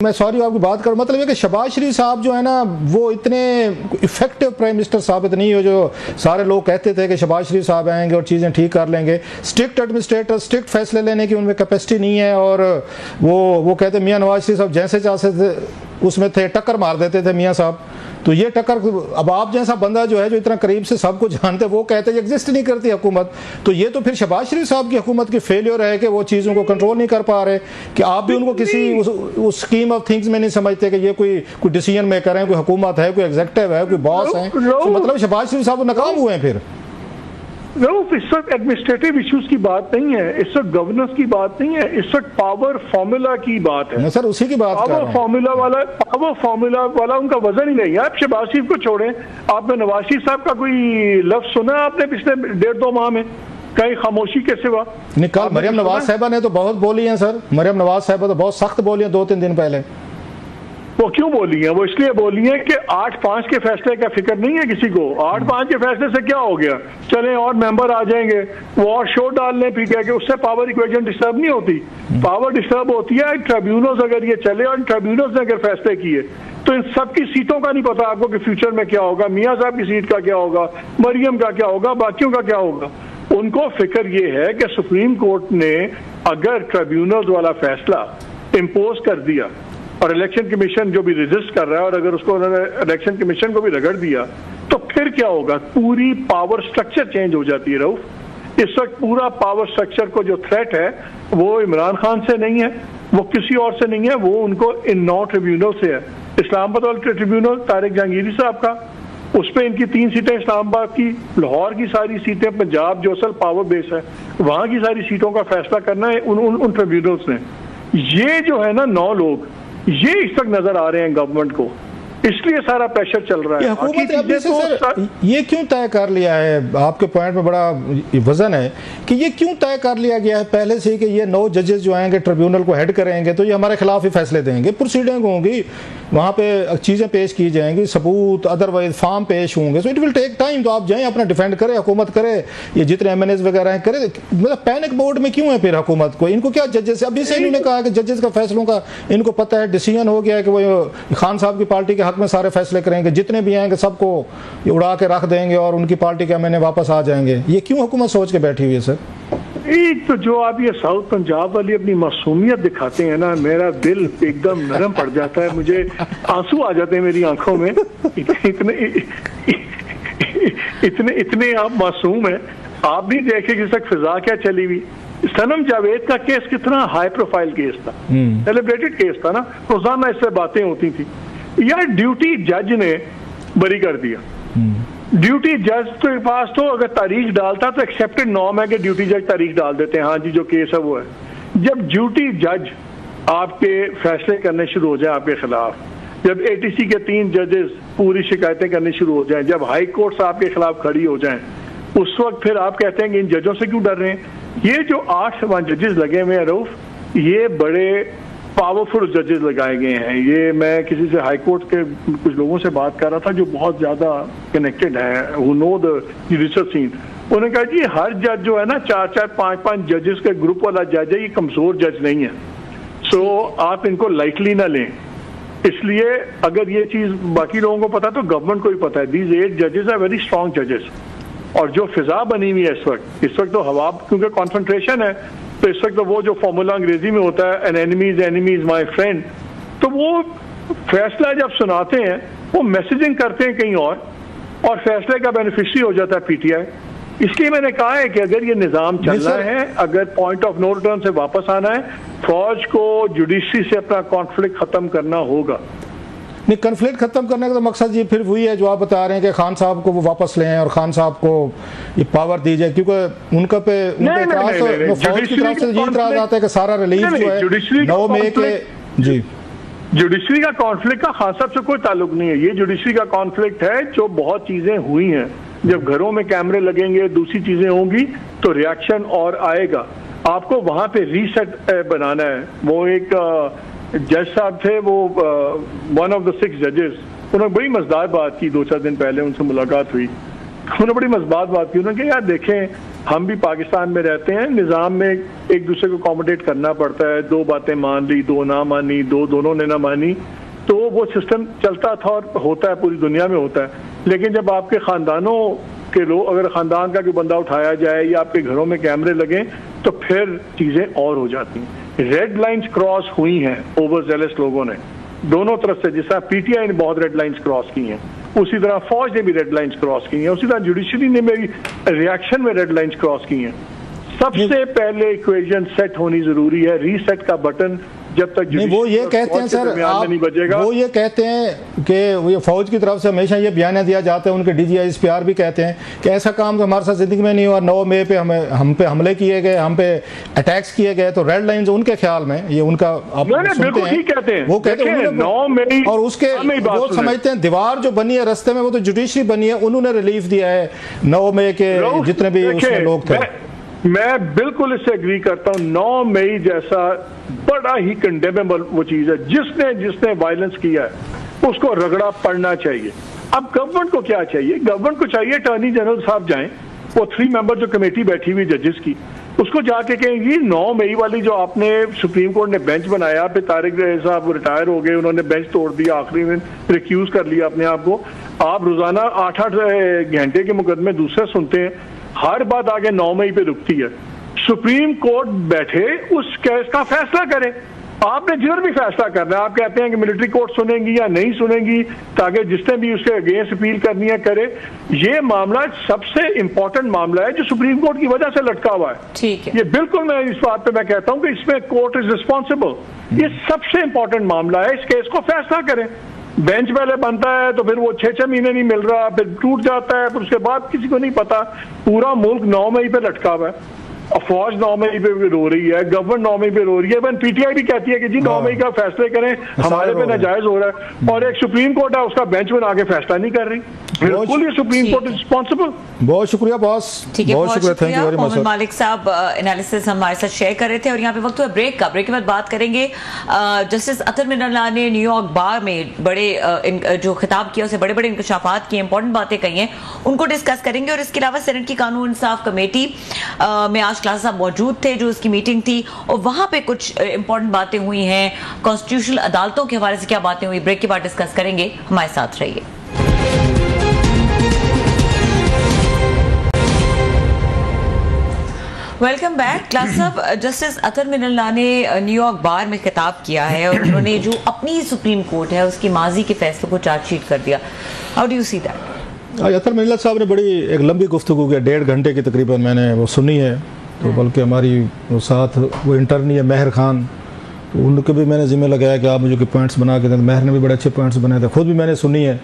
मैं सॉरी आपकी बात करूं, मतलब है कि शहबाज शरीफ साहब जो है ना वो इतने इफेक्टिव प्राइम मिनिस्टर साबित नहीं हो जो सारे लोग कहते थे कि शहबाज शरीफ साहब आएंगे और चीज़ें ठीक कर लेंगे। स्ट्रिक्ट एडमिनिस्ट्रेटर, स्ट्रिक्ट फैसले लेने की उनमें कैपेसिटी नहीं है और वो कहते मियाँ नवाज शरीफ साहब जैसे चाहते थे उसमें थे, टक्कर मार देते थे मियाँ साहब। तो ये टक्कर, अब आप जैसा बंदा जो है जो इतना करीब से सबको जानते वो कहते हैं एग्जिस्ट नहीं करती हुकूमत, तो ये तो फिर शहबाज शरीफ साहब की हुकूमत की फेलियर है कि वो चीज़ों को कंट्रोल नहीं कर पा रहे, कि आप भी उनको किसी उस स्कीम ऑफ थिंग्स में नहीं समझते कि ये कोई डिसीजन मेकर है, कोई हुकूमत है, कोई एग्जीक्यूटिव है, कोई बॉस है। तो मतलब शहबाज शरीफ साहब नाकाम हुए हैं फिर। इस वक्त एडमिनिस्ट्रेटिव इश्यूज की बात नहीं है, इस वक्त गवर्नेंस की बात नहीं है, इस वक्त पावर फॉर्मूला की बात है। सर उसी की बात कर रहा हूं। पावर फॉर्मूला वाला उनका वजन ही नहीं है। आप शहबाज शरीफ को छोड़ें, आपने नवाज शरीफ साहब का कोई लफ्ज सुना आपने पिछले 1.5-2 माह में? कहीं खामोशी के सिवा। कल मरियम नवाज साहिबा ने तो बहुत बोली है सर, मरियम नवाज साहिबा तो बहुत सख्त बोली है 2-3 दिन पहले। वो क्यों बोली है? वो इसलिए बोली है कि 8-5 के फैसले का फिक्र नहीं है किसी को। 8-5 के फैसले से क्या हो गया, चले और मेंबर आ जाएंगे, वो और शोर डाल लें पीटीआई के, उससे पावर इक्वेशन डिस्टर्ब नहीं होती। पावर डिस्टर्ब होती है ट्रिब्यूनल्स अगर ये चले और ट्रिब्यूनल्स ने अगर फैसले किए तो इन सबकी सीटों का नहीं पता आपको कि फ्यूचर में क्या होगा, मियाँ साहब की सीट का क्या होगा, मरियम का क्या होगा, बाकियों का क्या होगा। उनको फिक्र ये है कि सुप्रीम कोर्ट ने अगर ट्रिब्यूनल्स वाला फैसला इम्पोज कर दिया और इलेक्शन कमीशन जो भी रेजिस्ट कर रहा है और अगर उसको उन्होंने इलेक्शन कमीशन को भी रगड़ दिया तो फिर क्या होगा, पूरी पावर स्ट्रक्चर चेंज हो जाती है। रऊफ, इस वक्त पूरा पावर स्ट्रक्चर को जो थ्रेट है वो इमरान खान से नहीं है, वो किसी और से नहीं है, वो उनको इन 9 ट्रिब्यूनल से है। इस्लामाबाद वाला ट्रिब्यूनल तारिक जहांगीरी साहब का, उस पर इनकी 3 सीटें इस्लामाबाद की, लाहौर की सारी सीटें, पंजाब जो असल पावर बेस है वहां की सारी सीटों का फैसला करना है उन ट्रिब्यूनल्स ने। ये जो है ना 9 लोग ये इस तक नजर आ रहे हैं गवर्नमेंट को, इसलिए सारा प्रेशर चल रहा है। ये क्यों तय कर लिया है, आपके पॉइंट में बड़ा वजन है कि ये क्यों तय कर लिया गया है पहले से कि ये 9 जजेस जो आएंगे ट्रिब्यूनल को हेड करेंगे तो ये हमारे खिलाफ ही फैसले देंगे, प्रोसीडिंग होंगी, वहाँ पे चीज़ें पेश की जाएंगी, सबूत अदरवाइज फार्म पेश होंगे, so it will take time. तो आप जाएं अपना डिफेंड करें, हुकूमत करे, ये जितने MNAs वगैरह हैं करे, मतलब पैनिक मोड में क्यों है फिर हुकूमत को? इनको क्या जजेस, अभी से इन्होंने कहा कि जजेस का फैसलों का इनको पता है, डिसीजन हो गया है कि वो खान साहब की पार्टी के हक में सारे फैसले करेंगे, जितने भी आएंगे सबको उड़ा के रख देंगे और उनकी पार्टी के MNA वापस आ जाएंगे। ये क्यों हुकूमत सोच के बैठी हुई है सर? एक तो जो आप ये साउथ पंजाब वाली अपनी मासूमियत दिखाते हैं ना, मेरा दिल एकदम नरम पड़ जाता है, मुझे आंसू आ जाते हैं मेरी आंखों में। इतने आप मासूम हैं। आप भी देखे कि तक फिजा क्या चली हुई। सनम जावेद का केस कितना हाई प्रोफाइल केस था, सेलिब्रेटेड केस था ना, रोजाना इससे बातें होती थी। यार ड्यूटी जज ने बरी कर दिया। ड्यूटी जज के पास तो अगर तारीख डालता तो एक्सेप्टेड नॉर्म है कि ड्यूटी जज तारीख डाल देते हैं, हाँ जी जो केस है वो है। जब ड्यूटी जज आपके फैसले करने शुरू हो जाए आपके खिलाफ, जब ATC के 3 जजेस पूरी शिकायतें करनी शुरू हो जाएं, जब हाई कोर्ट्स आपके खिलाफ खड़ी हो जाएं, उस वक्त फिर आप कहते हैं कि इन जजों से क्यों डर रहे हैं? ये जो 8 जजेस लगे हुए हैं रऊफ, ये बड़े पावरफुल जजेस लगाए गए हैं। ये मैं किसी से हाई कोर्ट के कुछ लोगों से बात कर रहा था जो बहुत ज्यादा कनेक्टेड है, who know the judicial scene। उन्होंने कहा जी हर जज जो है ना 4-4, 5-5 जजेस के ग्रुप वाला जज है, ये कमजोर जज नहीं है, सो आप इनको लाइटली ना लें। इसलिए अगर ये चीज बाकी लोगों को पता है तो गवर्नमेंट को भी पता है। दीज 8 जजेस आर वेरी स्ट्रॉन्ग जजेस। और जो फिजा बनी हुई है इस वक्त तो हवा, क्योंकि कॉन्सेंट्रेशन है, तो इस वक्त तो वो जो फॉर्मूला अंग्रेजी में होता है an enemy is my friend, तो वो फैसला जब सुनाते हैं वो मैसेजिंग करते हैं कहीं और फैसले का बेनिफिशियरी हो जाता है PTI। इसलिए मैंने कहा है कि अगर ये निज़ाम चलना है, अगर पॉइंट ऑफ नो रिटर्न से वापस आना है, फौज को जुडिशरी से अपना कॉन्फ्लिक्ट खत्म करना होगा। नहीं, कन्फ्लिक्ट खत्म करने का तो मकसद ये फिर वही है जो आप बता रहे हैं कि खान साहब को वो वापस लें और खान साहब को ये पावर दी जाए, क्योंकि उनका पे फौज की तरफ से ये इतराज आता है कि सारा रिलीफ जो है 9 मई के जी जुडिशरी का कॉन्फ्लिक्ट का खान साहब से कोई ताल्लुक नहीं है। ये जुडिशरी का कॉन्फ्लिक्ट है जो बहुत चीजें हुई हैं, जब घरों में कैमरे लगेंगे, दूसरी चीजें होंगी तो रिएक्शन और आएगा। आपको वहां पे रीसेट बनाना है। वो एक जज साहब थे, वो वन ऑफ द 6 जजेस, उन्होंने बड़ी मजेदार बात की 2-4 दिन पहले, उनसे मुलाकात हुई उन्होंने बड़ी मज़बूत बात की। उन्होंने कहा यार देखें, हम भी पाकिस्तान में रहते हैं, निज़ाम में एक दूसरे को अकोमोडेट करना पड़ता है, दो बातें मान ली, दो ना मानी, दोनों ने ना मानी, तो वो सिस्टम चलता था और होता है, पूरी दुनिया में होता है। लेकिन जब आपके ख़ानदानों के लोग, अगर ख़ानदान का कोई बंदा उठाया जाए या आपके घरों में कैमरे लगे, तो फिर चीज़ें और हो जाती हैं। रेड लाइन्स क्रॉस हुई हैं ओवर जेलस लोगों ने दोनों तरफ से। जिस तरह पीटीआई ने बहुत रेड लाइन्स क्रॉस की हैं, उसी तरह फौज ने भी रेड लाइन्स क्रॉस की हैं, उसी तरह जुडिशरी ने मेरी रिएक्शन में रेड लाइन्स क्रॉस की हैं। सबसे पहले इक्वेशन सेट होनी जरूरी है, रीसेट का बटन जब तक नहीं, वो ये कहते हैं सर, नहीं बजेगा। वो ये कहते हैं कि ये फौज की तरफ से हमेशा ये बयान दिया जाता है, उनके डीजीआईएसपीआर भी कहते हैं कि ऐसा काम तो हमारे साथ जिंदगी में नहीं हुआ। 9 मई पे हम पे हमले किए गए, हम पे अटैक्स किए गए, तो रेड लाइंस उनके ख्याल में ये उनका आप बिल्कुल ठीक कहते हैं। वो कहते हैं 9 मई और उसके वो समझते हैं दीवार जो बनी है रास्ते में, वो तो जुडिशरी बनी है, उन्होंने रिलीफ दिया है 9 मई के जितने भी उसमें लोग थे। मैं बिल्कुल इससे एग्री करता हूं। 9 मई जैसा बड़ा ही कंडेमेबल वो चीज है। जिसने वायलेंस किया है उसको रगड़ा पड़ना चाहिए। अब गवर्नमेंट को क्या चाहिए? गवर्नमेंट को चाहिए अटॉर्नी जनरल साहब जाएं, वो 3 मेंबर जो कमेटी बैठी हुई जजेस की, उसको जाके कहेंगे 9 मई वाली जो आपने सुप्रीम कोर्ट ने बेंच बनाया, फिर तारिक साहब रिटायर हो गए, उन्होंने बेंच तोड़ दिया, आखिरी में रिक्यूज कर लिया अपने आप को। आप रोजाना 8-8 घंटे के मुकदमे दूसरे सुनते हैं, हर बात आगे 9 मई पे रुकती है। सुप्रीम कोर्ट बैठे उस केस का फैसला करे। आपने जिधर भी फैसला करना है, आप कहते हैं कि मिलिट्री कोर्ट सुनेंगी या नहीं सुनेंगी, ताकि जिसने भी उसके अगेंस्ट अपील करनी है करे। ये मामला सबसे इंपॉर्टेंट मामला है जो सुप्रीम कोर्ट की वजह से लटका हुआ है। ठीक है, ये बिल्कुल मैं इस बात पे मैं कहता हूं कि इसमें कोर्ट इज रिस्पॉन्सिबल। ये सबसे इंपॉर्टेंट मामला है, इस केस को फैसला करें। बेंच पहले बनता है तो फिर वो 6-6 महीने नहीं मिल रहा, फिर टूट जाता है, फिर उसके बाद किसी को नहीं पता। पूरा मुल्क 9 मई पे लटका हुआ है, और फौज 9 मई पे रो रही है, गवर्नमेंट 9 मई पे रो रही है। इवन पीटीआई भी कहती है कि जी 9 मई का फैसले करें, हमारे पे नाजायज हो रहा है, और एक सुप्रीम कोर्ट है उसका बेंच बना के फैसला नहीं कर रही। बिल्कुल ये सुप्रीम कोर्ट रिस्पॉन्सिबल। बहुत शुक्रिया बॉस, बहुत शुक्रिया, thank you very much. Mohammad Malik sahab analysis हमारे साथ शेयर कर रहे थे, और यहाँ पे वक्त हुआ ब्रेक का। ब्रेक के बाद बात करेंगे जस्टिस अतर मिनल्ला ने न्यूयॉर्क बार में बड़े जो खिताब किया, उसे बड़े बड़े इंकशाफात किए, इंपॉर्टेंट बातें कही हैं, उनको डिस्कस करेंगे। और इसके अलावा सेनेट की कानून इंसाफ कमेटी में आज क्लास साहब मौजूद थे, जो उसकी मीटिंग थी, और वहां पे कुछ इंपॉर्टेंट बातें हुई हैं, कॉन्स्टिट्यूशनल अदालतों के हवाले से क्या बातें हुई, ब्रेक के बाद डिस्कस करेंगे। हमारे साथ रहिए। Welcome back. क्लास साहब, जस्टिस अतर मिनल्ला ने न्यूयॉर्क बार में खिताब किया है, और उन्होंने जो अपनी सुप्रीम कोर्ट है उसकी माजी के फैसलों को चार्जशीट कर दिया। How do you see that? Athar Minallah साहब ने बड़ी एक लंबी गुफ्तगू की, 1.5 घंटे की तकरीबन मैंने वो सुनी है। तो बल्कि हमारी वो साथ वो इंटर्नी है महर खान, तो उनके भी मैंने जिम्मे लगाया कि आप मुझे पॉइंट्स बना के दें। महर ने भी बड़े अच्छे पॉइंट्स बनाए थे, खुद भी मैंने सुनी है।